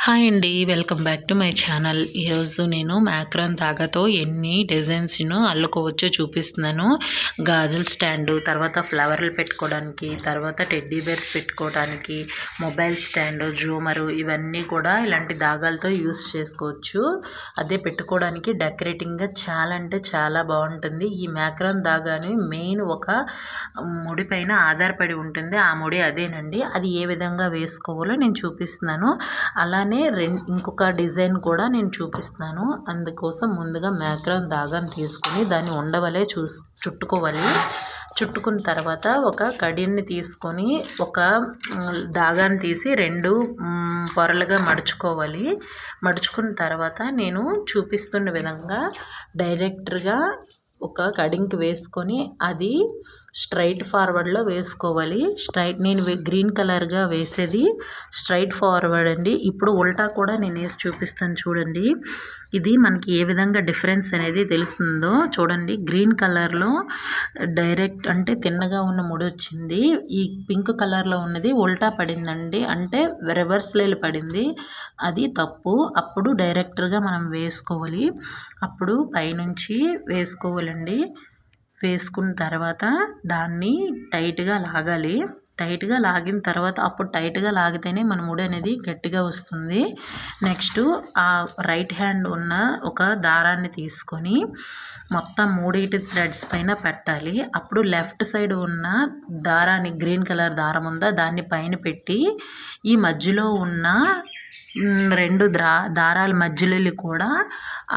Hi అండి, welcome back to my channel. ఈరోజు నేను మ్యాక్రాన్ తాగాతో ఎన్ని డిజైన్స్ను అల్లుకోవచ్చో చూపిస్తున్నాను. గాజుల స్టాండు, తర్వాత ఫ్లవర్లు పెట్టుకోవడానికి, తర్వాత టెడ్డీ బేర్స్ పెట్టుకోవడానికి, మొబైల్ స్టాండు, జూమరు, ఇవన్నీ కూడా ఇలాంటి దాగాలతో యూస్ చేసుకోవచ్చు. అదే పెట్టుకోవడానికి డెకరేటింగ్గా చాలా అంటే చాలా బాగుంటుంది. ఈ మ్యాక్రాన్ దాగాని మెయిన్ ఒక ముడి పైన ఆధారపడి ఉంటుంది. ఆ ముడి అదేనండి. అది ఏ విధంగా వేసుకోవాలో నేను చూపిస్తున్నాను. అలానే ఇంకొక డిజైన్ కూడా నేను చూపిస్తున్నాను. అందుకోసం ముందుగా మ్యాక్రాన్ దాగాన్ని తీసుకొని దాన్ని ఉండవలే చుట్టుకోవాలి. చుట్టుకున్న తర్వాత ఒక కడిని తీసుకొని ఒక దాగాన్ని తీసి రెండు పొరలుగా మడుచుకోవాలి. మడుచుకున్న తర్వాత నేను చూపిస్తున్న విధంగా డైరెక్ట్గా ఒక కడింగ్కి వేసుకొని అది స్ట్రైట్ ఫార్వర్డ్లో వేసుకోవాలి. నేను గ్రీన్ కలర్గా వేసేది స్ట్రైట్ ఫార్వర్డ్ అండి. ఇప్పుడు ఉల్టా కూడా నేను వేసి చూపిస్తాను చూడండి. ఇది మనకి ఏ విధంగా డిఫరెన్స్ అనేది తెలుస్తుందో చూడండి. గ్రీన్ కలర్లో డైరెక్ట్ అంటే తిన్నగా ఉన్న ముడి వచ్చింది. ఈ పింక్ కలర్లో ఉన్నది ఉల్టా పడిందండి, అంటే రివర్స్లో పడింది. అది తప్పు. అప్పుడు డైరెక్ట్గా మనం వేసుకోవాలి. అప్పుడు పైనుంచి వేసుకోవాలండి. వేసుకున్న తర్వాత దాన్ని టైట్గా లాగాలి. టైట్గా లాగిన తర్వాత అప్పుడు టైట్గా లాగితేనే మన ముడి అనేది గట్టిగా వస్తుంది. నెక్స్ట్ ఆ రైట్ హ్యాండ్ ఉన్న ఒక దారాన్ని తీసుకొని మొత్తం 3 థ్రెడ్స్ పైన పెట్టాలి. అప్పుడు లెఫ్ట్ సైడ్ ఉన్న దారాన్ని, గ్రీన్ కలర్ దారం ఉందా, దాన్ని పైన పెట్టి ఈ మధ్యలో ఉన్న 2 దారాల మధ్యలో కూడా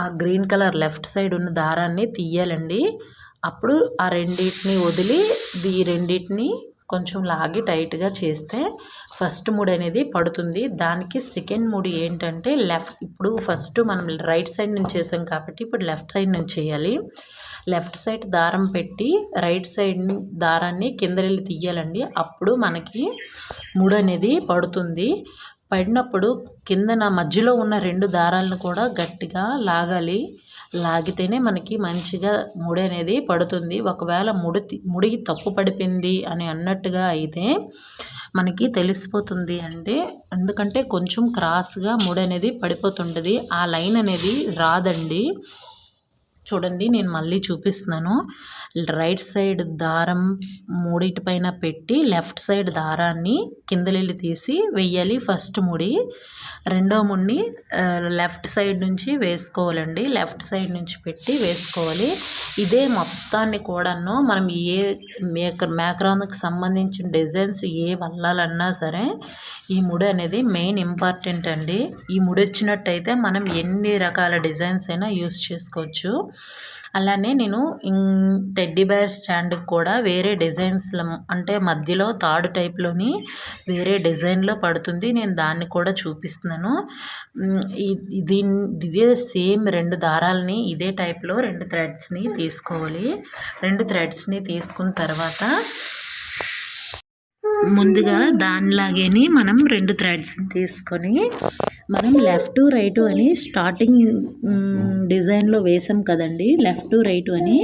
ఆ గ్రీన్ కలర్ లెఫ్ట్ సైడ్ ఉన్న దారాన్ని తీయాలండి. అప్పుడు ఆ రెండింటిని వదిలి ఈ రెండింటిని కొంచెం లాగి టైట్గా చేస్తే ఫస్ట్ ముడి అనేది పడుతుంది. దానికి సెకండ్ ముడి ఏంటంటే ఇప్పుడు ఫస్ట్ మనం రైట్ సైడ్ నుంచి చేసాం కాబట్టి ఇప్పుడు లెఫ్ట్ సైడ్ నుంచి చేయాలి. లెఫ్ట్ సైడ్ దారం పెట్టి రైట్ సైడ్ దారాన్ని కిందకి తీయాలండి. అప్పుడు మనకి ముడి అనేది పడుతుంది. పడినప్పుడు కిందన మధ్యలో ఉన్న 2 దారాలను కూడా గట్టిగా లాగాలి. లాగితేనే మనకి మంచిగా ముడి అనేది పడుతుంది. ఒకవేళ ముడి తప్పు పడిపోయింది అని అన్నట్టుగా అయితే మనకి తెలిసిపోతుంది. ఎందుకంటే కొంచెం క్రాస్గా ముడి అనేది పడిపోతుంటుంది. ఆ లైన్ అనేది రాదండి. చూడండి, నేను మళ్ళీ చూపిస్తున్నాను. రైట్ సైడ్ దారం 3 పైన పెట్టి లెఫ్ట్ సైడ్ దారాన్ని కిందకి తీసి వెయ్యాలి. ఫస్ట్ ముడి, రెండో ముడిని లెఫ్ట్ సైడ్ నుంచి వేసుకోవాలండి. లెఫ్ట్ సైడ్ నుంచి పెట్టి వేసుకోవాలి. ఇదే మొత్తాన్ని కూడాను మనం ఏ మ్యాక్రాన్కి సంబంధించిన డిజైన్స్ ఏ వల్లాలన్నా సరే ఈ ముడి అనేది మెయిన్ ఇంపార్టెంట్ అండి. ఈ ముడి వచ్చినట్టయితే మనం ఎన్ని రకాల డిజైన్స్ అయినా యూస్ చేసుకోవచ్చు. అలానే నేను టెడ్డీ బేర్ స్టాండ్కి కూడా వేరే డిజైన్స్లో, అంటే మధ్యలో తాడు టైప్లోని వేరే డిజైన్లో పడుతుంది. నేను దాన్ని కూడా చూపిస్తున్నాను. ఇదే సేమ్ 2 దారాలని ఇదే టైప్లో 2 థ్రెడ్స్ని తీసుకోవాలి. 2 థ్రెడ్స్ని తీసుకున్న తర్వాత ముందుగా దానిలాగేని మనం 2 థ్రెడ్స్ని తీసుకొని మనం లెఫ్ట్ రైట్ అని స్టార్టింగ్ డిజైన్లో వేసాం కదండి, లెఫ్ట్ రైట్ అని.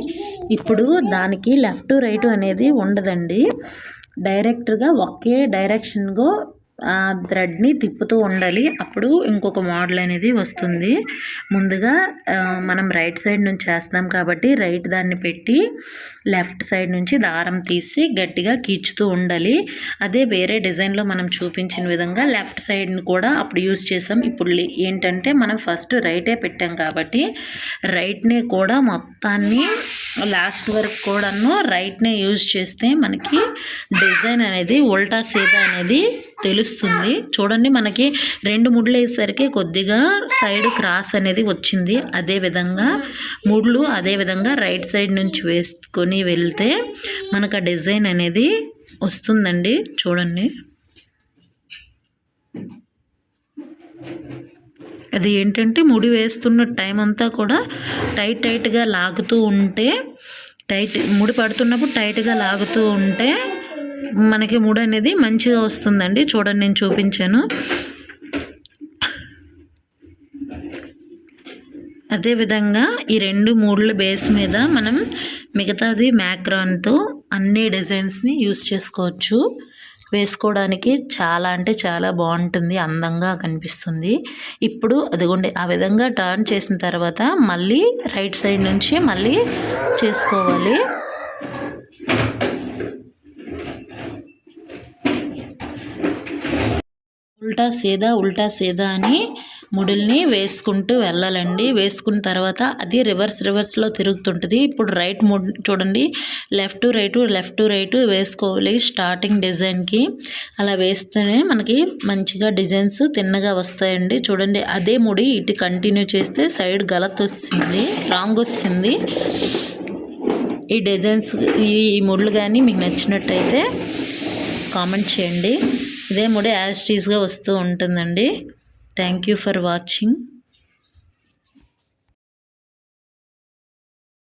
ఇప్పుడు దానికి లెఫ్ట్ రైట్ అనేది ఉండదండి. డైరెక్ట్గా ఒకే డైరెక్షన్గా ఆ థ్రెడ్ని తిప్పుతూ ఉండాలి. అప్పుడు ఇంకొక మోడల్ అనేది వస్తుంది. ముందుగా మనం రైట్ సైడ్ నుంచి చేస్తాం కాబట్టి రైట్ దాన్ని పెట్టి లెఫ్ట్ సైడ్ నుంచి దారం తీసి గట్టిగా కీచుతూ ఉండాలి. అదే వేరే డిజైన్లో మనం చూపించిన విధంగా లెఫ్ట్ సైడ్ని కూడా అప్పుడు యూజ్ చేసాం. ఇప్పుడు ఏంటంటే మనం ఫస్ట్ రైటే పెట్టాం కాబట్టి రైట్ని కూడా మొత్తాన్ని లాస్ట్ వరకు కూడాను రైట్నే యూజ్ చేస్తే మనకి డిజైన్ అనేది ఉల్టా సీదా అనేది తెలుస్తుంది. చూడండి, మనకి 2 ముడులు వేసేసరికి కొద్దిగా సైడ్ క్రాస్ అనేది వచ్చింది. అదేవిధంగా ముడులు అదేవిధంగా రైట్ సైడ్ నుంచి వేసుకొని వెళ్తే మనకు ఆ డిజైన్ అనేది వస్తుందండి. చూడండి, అది ఏంటంటే ముడి వేస్తున్న టైం అంతా కూడా టైట్గా లాగుతూ ఉంటే, ముడి పడుతున్నప్పుడు టైట్గా లాగుతూ ఉంటే మనకి ముడి అనేది మంచిగా వస్తుందండి. చూడండి, నేను చూపించాను. అదేవిధంగా ఈ 2 ముడుల బేస్ మీద మనం మిగతాది మ్యాక్రాన్తో అన్ని డిజైన్స్ని యూస్ చేసుకోవచ్చు. వేసుకోవడానికి చాలా అంటే చాలా బాగుంటుంది, అందంగా కనిపిస్తుంది. ఇప్పుడు అదిగోండి ఆ విధంగా టర్న్ చేసిన తర్వాత మళ్ళీ రైట్ సైడ్ నుంచి మళ్ళీ చేసుకోవాలి. ఉల్టా సీదా అని ముడుల్ని వేసుకుంటూ వెళ్ళాలండి. వేసుకున్న తర్వాత అది రివర్స్లో తిరుగుతుంటుంది. ఇప్పుడు రైట్ ముడ్ చూడండి, లెఫ్ట్ టు రైట్ వేసుకోవాలి స్టార్టింగ్ డిజైన్కి. అలా వేస్తేనే మనకి మంచిగా డిజైన్స్ తిన్నగా వస్తాయండి. చూడండి అదే ముడి ఇటు కంటిన్యూ చేస్తే సైడ్ గలత్ వస్తుంది, రాంగ్ వస్తుంది. ఈ డిజైన్స్ ఈ ముడులు కానీ మీకు నచ్చినట్టయితే కామెంట్ చేయండి. ఇదే ముడి యాజ్ టీజ్గా వస్తూ ఉంటుందండి. Thank you for watching.